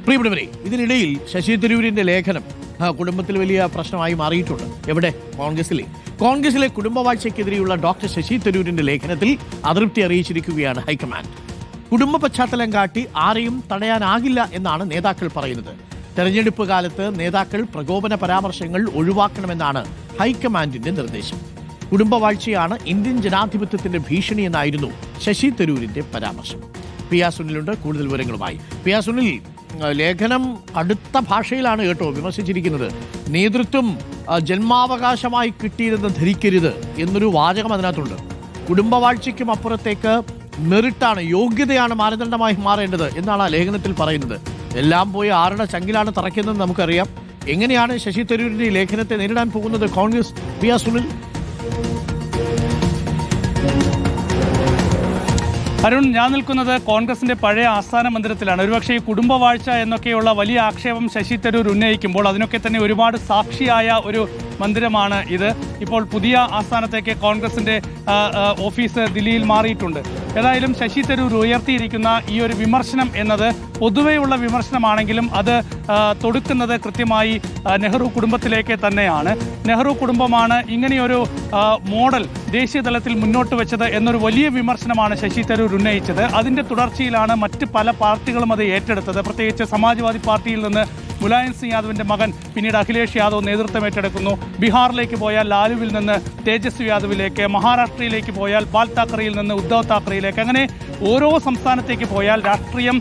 പ്രിയപ്പെട്ടവരെ, ഇതിനിടയിൽ ശശി തരൂരിന്റെ ലേഖനം കുടുംബത്തിൽ വലിയ പ്രശ്നമായി മാറിയിട്ടുണ്ട്. എവിടെ? കോൺഗ്രസിലെ കുടുംബവാഴ്ചയ്ക്കെതിരെയുള്ള ഡോക്ടർ ശശി തരൂരിന്റെ ലേഖനത്തിൽ അതൃപ്തി അറിയിച്ചിരിക്കുകയാണ് ഹൈക്കമാൻഡ്. കുടുംബ പശ്ചാത്തലം കാട്ടി ആരെയും തടയാനാകില്ല എന്നാണ് നേതാക്കൾ പറയുന്നത്. തെരഞ്ഞെടുപ്പ് കാലത്ത് നേതാക്കൾ പ്രകോപന പരാമർശങ്ങൾ ഒഴിവാക്കണമെന്നാണ് ഹൈക്കമാൻഡിന്റെ നിർദ്ദേശം. കുടുംബവാഴ്ചയാണ് ഇന്ത്യൻ ജനാധിപത്യത്തിന്റെ ഭീഷണി എന്നായിരുന്നു ശശി തരൂരിന്റെ പരാമർശം. പി ആർ സുനിലുണ്ട് കൂടുതൽ വിവരങ്ങളുമായി. പി ആർ സുനിൽ, ലേഖനം അടുത്ത ഭാഷയിലാണ് കേട്ടോ വിമർശിച്ചിരിക്കുന്നത്. നേതൃത്വം ജന്മാവകാശമായി കിട്ടിയതെന്ന് ധരിക്കരുത് എന്നൊരു വാചകം അതിനകത്തുണ്ട്. കുടുംബവാഴ്ചയ്ക്കും അപ്പുറത്തേക്ക് മെറിറ്റാണ്, യോഗ്യതയാണ് മാനദണ്ഡമായി മാറേണ്ടത് എന്നാണ് ആ ലേഖനത്തിൽ പറയുന്നത്. എല്ലാം പോയി ആരുടെ ചങ്കിലാണ് തറയ്ക്കുന്നതെന്ന് നമുക്കറിയാം. എങ്ങനെയാണ് ശശി തരൂരിന്റെ ഈ ലേഖനത്തെ നേരിടാൻ പോകുന്നത് കോൺഗ്രസ്? P R Sunil. അരുൺ, ഞാൻ നിൽക്കുന്നത് കോൺഗ്രസിന്റെ പഴയ ആസ്ഥാന മന്ദിരത്തിലാണ്. ഒരുപക്ഷെ ഈ കുടുംബവാഴ്ച എന്നൊക്കെയുള്ള വലിയ ആക്ഷേപം ശശി തരൂർ ഉന്നയിക്കുമ്പോൾ അതിനൊക്കെ തന്നെ ഒരുപാട് സാക്ഷിയായ ഒരു മന്ദിരമാണ് ഇത്. ഇപ്പോൾ പുതിയ ആസ്ഥാനത്തേക്ക് കോൺഗ്രസിന്റെ ഓഫീസ് ദില്ലിയിൽ മാറിയിട്ടുണ്ട്. ഏതായാലും ശശി തരൂർ ഉയർത്തിയിരിക്കുന്ന ഈ ഒരു വിമർശനം എന്നത് പൊതുവെയുള്ള വിമർശനമാണെങ്കിലും അത് തൊടുക്കുന്നത് കൃത്യമായി നെഹ്റു കുടുംബത്തിലേക്ക് തന്നെയാണ്. നെഹ്റു കുടുംബമാണ് ഇങ്ങനെയൊരു മോഡൽ ദേശീയ തലത്തിൽ മുന്നോട്ട് വെച്ചത് എന്നൊരു വലിയ വിമർശനമാണ് ശശി തരൂർ ഉന്നയിച്ചത്. അതിന്റെ തുടർച്ചയിലാണ് മറ്റ് പല പാർട്ടികളും അത് ഏറ്റെടുത്തത്. പ്രത്യേകിച്ച് സമാജ്വാദി പാർട്ടിയിൽ നിന്ന് മുലായം സിംഗ് യാദവിന്റെ മകൻ, പിന്നീട് അഖിലേഷ് യാദവ് നേതൃത്വം ഏറ്റെടുക്കുന്നു. ബീഹാറിലേക്ക് പോയാൽ ലാലുവിൽ നിന്ന് തേജസ്വി യാദവിലേക്ക്, മഹാരാഷ്ട്രയിലേക്ക് പോയാൽ ബാൽ താക്കറെയിൽ നിന്ന് ഉദ്ധവ് താക്കറയിലേക്ക്, അങ്ങനെ ഓരോ സംസ്ഥാനത്തേക്ക് പോയാൽ രാഷ്ട്രീയം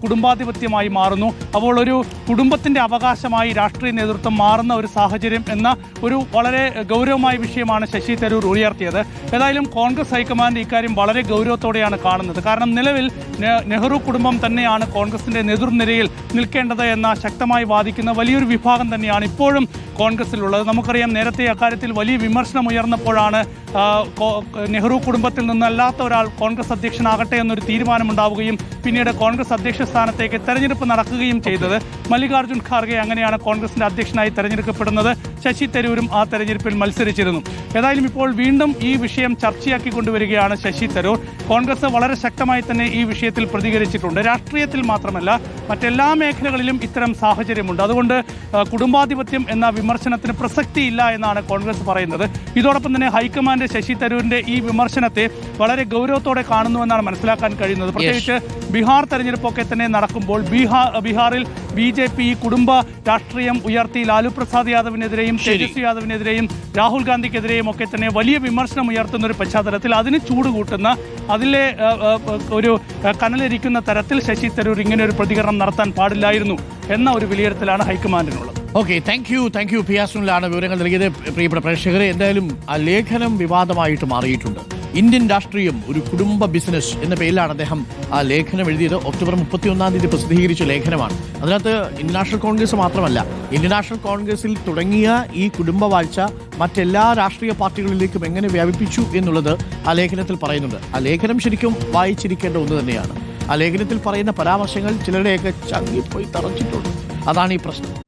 കുടുംബാധിപത്യമായി മാറുന്നു. അപ്പോൾ ഒരു കുടുംബത്തിന്റെ അവകാശമായി രാഷ്ട്രീയ നേതൃത്വം മാറുന്ന ഒരു സാഹചര്യം എന്ന ഒരു വളരെ ഗൗരവമായ വിഷയമാണ് ശശി തരൂർ ഉയർത്തിയത്. ഏതായാലും കോൺഗ്രസ് ഹൈക്കമാൻഡ് ഇക്കാര്യം വളരെ ഗൗരവത്തോടെയാണ് കാണുന്നത്. കാരണം നിലവിൽ നെഹ്റു കുടുംബം തന്നെയാണ് കോൺഗ്രസിന്റെ നേതൃനിരയിൽ നിൽക്കേണ്ടത് എന്ന ശക്തമായി വാദിക്കുന്ന വലിയൊരു വിഭാഗം തന്നെയാണ് ഇപ്പോഴും കോൺഗ്രസിലുള്ളത്. നമുക്കറിയാം, നേരത്തെ അക്കാര്യത്തിൽ വലിയ വിമർശനം ഉയർന്നപ്പോഴാണ് നെഹ്റു കുടുംബത്തിൽ നിന്നല്ലാത്ത ഒരാൾ കോൺഗ്രസ് അധ്യക്ഷനാകട്ടെ എന്നൊരു തീരുമാനമുണ്ടാവുകയും പിന്നീട് കോൺഗ്രസ് അധ്യക്ഷ സ്ഥാനത്തേക്ക് തെരഞ്ഞെടുപ്പ് നടക്കുകയും ചെയ്തത്. മല്ലികാർജ്ജുൻ ഖാർഗെ അങ്ങനെയാണ് കോൺഗ്രസിന്റെ അധ്യക്ഷനായി തെരഞ്ഞെടുക്കപ്പെടുന്നത്. ശശി തരൂരും ആ തെരഞ്ഞെടുപ്പിൽ മത്സരിച്ചിരുന്നു. ഏതായാലും ഇപ്പോൾ വീണ്ടും ഈ വിഷയം ചർച്ചയാക്കിക്കൊണ്ടുവരികയാണ് ശശി തരൂർ. കോൺഗ്രസ് വളരെ ശക്തമായി തന്നെ ഈ വിഷയത്തിൽ പ്രതികരിച്ചിട്ടുണ്ട്. രാഷ്ട്രീയത്തിൽ മാത്രമല്ല മറ്റെല്ലാ മേഖലകളിലും ഇത്തരം സാഹചര്യമുണ്ട്. അതുകൊണ്ട് കുടുംബാധിപത്യം എന്ന വിമർശനത്തിന് പ്രസക്തിയില്ല എന്നാണ് കോൺഗ്രസ് പറയുന്നത്. ഇതോടൊപ്പം തന്നെ ഹൈക്കമാൻഡ് ശശി തരൂരിന്റെ ഈ വിമർശനത്തെ വളരെ ഗൗരവത്തോടെ കാണുന്നുവെന്നാണ് മനസ്സിലാക്കാൻ കഴിയുന്നത്. പ്രത്യേകിച്ച് ബീഹാർ തെരഞ്ഞെടുപ്പൊക്കെ തന്നെ നടക്കുമ്പോൾ ബീഹാറിൽ BJP കുടുംബ രാഷ്ട്രീയം ഉയർത്തി ലാലു പ്രസാദ് യാദവിനെതിരെയും തേജസ്വി യാദവിനെതിരെയും രാഹുൽ ഗാന്ധിക്കെതിരെയും ഒക്കെ തന്നെ വലിയ വിമർശനം ഉയർത്തുന്ന ഒരു പശ്ചാത്തലത്തിൽ അതിന് ചൂടുകൂട്ടുന്ന, അതിലെ ഒരു കനലിരിക്കുന്ന തരത്തിൽ ശശി തരൂർ ഇങ്ങനെ ഒരു പ്രതികരണം നടത്താൻ പാടില്ലായിരുന്നു എന്ന ഒരു വിലയിരുത്തലാണ് ഹൈക്കമാൻഡിനുള്ളത്. Okay, thank you P R സുനിലാണ് വിവരങ്ങൾ നൽകിയത്. പ്രിയപ്പെട്ട പ്രേക്ഷകരെ, എന്തായാലും ആ ലേഖനം വിവാദമായിട്ട് മാറിയിട്ടുണ്ട്. ഇന്ത്യൻ രാഷ്ട്രീയം ഒരു കുടുംബ ബിസിനസ് എന്ന പേരിലാണ് അദ്ദേഹം ആ ലേഖനം എഴുതിയത്. ഒക്ടോബർ 31 പ്രസിദ്ധീകരിച്ച ലേഖനമാണ്. അതിനകത്ത് ഇന്ത്യൻ നാഷണൽ കോൺഗ്രസ് മാത്രമല്ല, ഇന്ത്യൻ നാഷണൽ കോൺഗ്രസിൽ തുടങ്ങിയ ഈ കുടുംബവാഴ്ച മറ്റെല്ലാ രാഷ്ട്രീയ പാർട്ടികളിലേക്കും എങ്ങനെ വ്യാപിപ്പിച്ചു എന്നുള്ളത് ആ ലേഖനത്തിൽ പറയുന്നുണ്ട്. ആ ലേഖനം ശരിക്കും വായിച്ചിരിക്കേണ്ട ഒന്ന് തന്നെയാണ്. ആ ലേഖനത്തിൽ പറയുന്ന പരാമർശങ്ങൾ ചിലരുടെയൊക്കെ ചങ്ങിപ്പോയി തറച്ചിട്ടുണ്ട്. അതാണ് ഈ പ്രശ്നം.